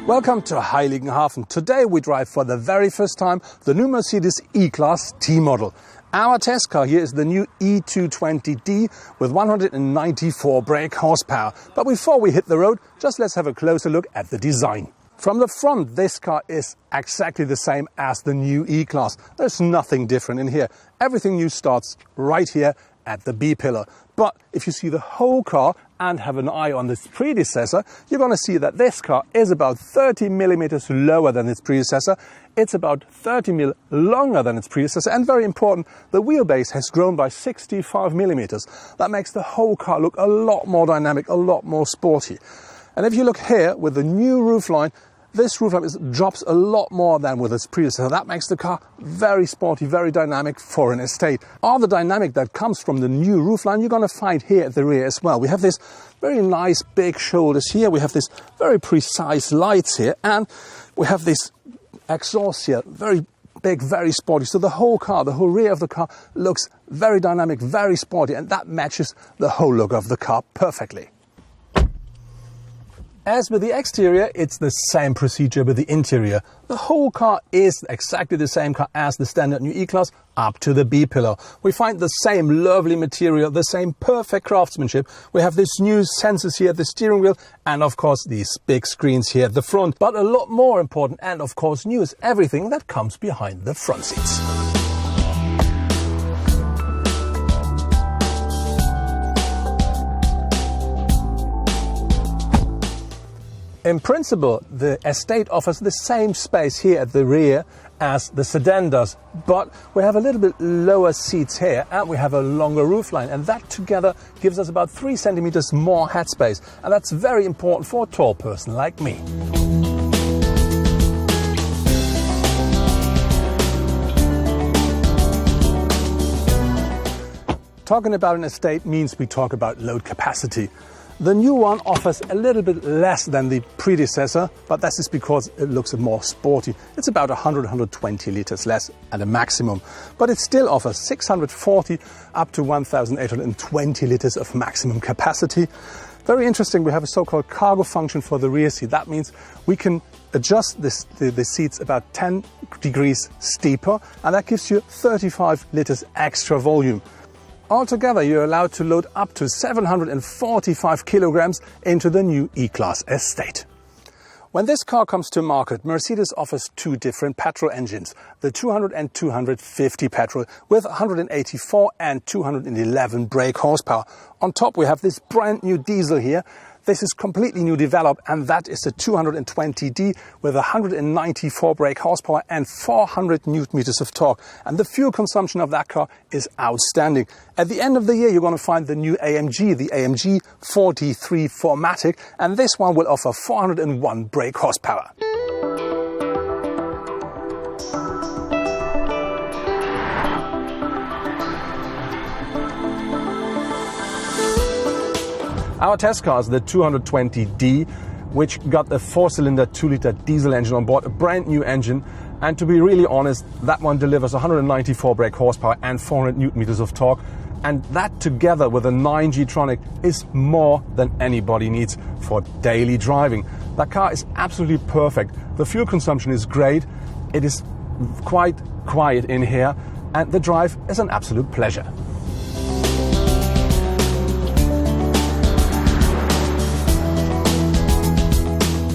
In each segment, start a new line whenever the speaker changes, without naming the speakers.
Welcome to Heiligenhafen. Today we drive for the very first time the new Mercedes E-Class T model. Our test car here is the new E220D with 194 brake horsepower. But before we hit the road, just let's have a closer look at the design. From the front, this car is exactly the same as the new E-Class. There's nothing different in here. Everything new starts right here at the B-pillar. But if you see the whole car and have an eye on its predecessor, you're going to see that this car is about 30 millimeters lower than its predecessor. It's about 30 mil longer than its predecessor. And very important, the wheelbase has grown by 65 millimeters. That makes the whole car look a lot more dynamic, a lot more sporty. And if you look here with the new roofline, this roofline drops a lot more than with its predecessor. That makes the car very sporty, very dynamic for an estate. All the dynamic that comes from the new roofline you're going to find here at the rear as well. We have this very nice big shoulders here. We have this very precise lights here. And we have this exhaust here, very big, very sporty. So the whole car, the whole rear of the car looks very dynamic, very sporty. And that matches the whole look of the car perfectly. As with the exterior, it's the same procedure with the interior. The whole car is exactly the same car as the standard new E-Class up to the B-pillar. We find the same lovely material, the same perfect craftsmanship. We have these new sensors here at the steering wheel and of course these big screens here at the front. But a lot more important and of course new is everything that comes behind the front seats. In principle, the estate offers the same space here at the rear as the sedan does, but we have a little bit lower seats here and we have a longer roofline, and that together gives us about 3 centimeters more headspace, and that's very important for a tall person like me. Talking about an estate means we talk about load capacity. The new one offers a little bit less than the predecessor, but that is because it looks more sporty. It's about 120 liters less at a maximum, but it still offers 640 up to 1,820 liters of maximum capacity. Very interesting, we have a so-called cargo function for the rear seat. That means we can adjust the seats about 10 degrees steeper, and that gives you 35 liters extra volume. Altogether, you're allowed to load up to 745 kilograms into the new E-Class estate. When this car comes to market, Mercedes offers 2 different petrol engines, the 200 and 250 petrol with 184 and 211 brake horsepower. On top we have this brand new diesel here. This is completely new developed, and that is the 220D with 194 brake horsepower and 400 newton meters of torque. And the fuel consumption of that car is outstanding. At the end of the year, you're going to find the new AMG, the AMG 43 4MATIC, and this one will offer 401 brake horsepower. Our test car is the 220D, which got a 4-cylinder 2-liter diesel engine on board, a brand new engine. And to be really honest, that one delivers 194 brake horsepower and 400 newton meters of torque. And that together with a 9G-tronic is more than anybody needs for daily driving. That car is absolutely perfect. The fuel consumption is great. It is quite quiet in here, and the drive is an absolute pleasure.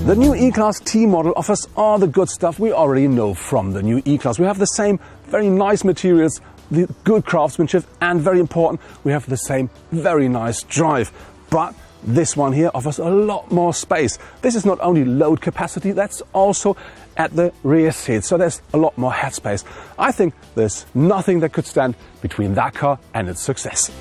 The new E-Class T model offers all the good stuff we already know from the new E-Class. We have the same very nice materials, the good craftsmanship, and very important, we have the same very nice drive. But this one here offers a lot more space. This is not only load capacity, that's also at the rear seat, so there's a lot more headspace. I think there's nothing that could stand between that car and its success.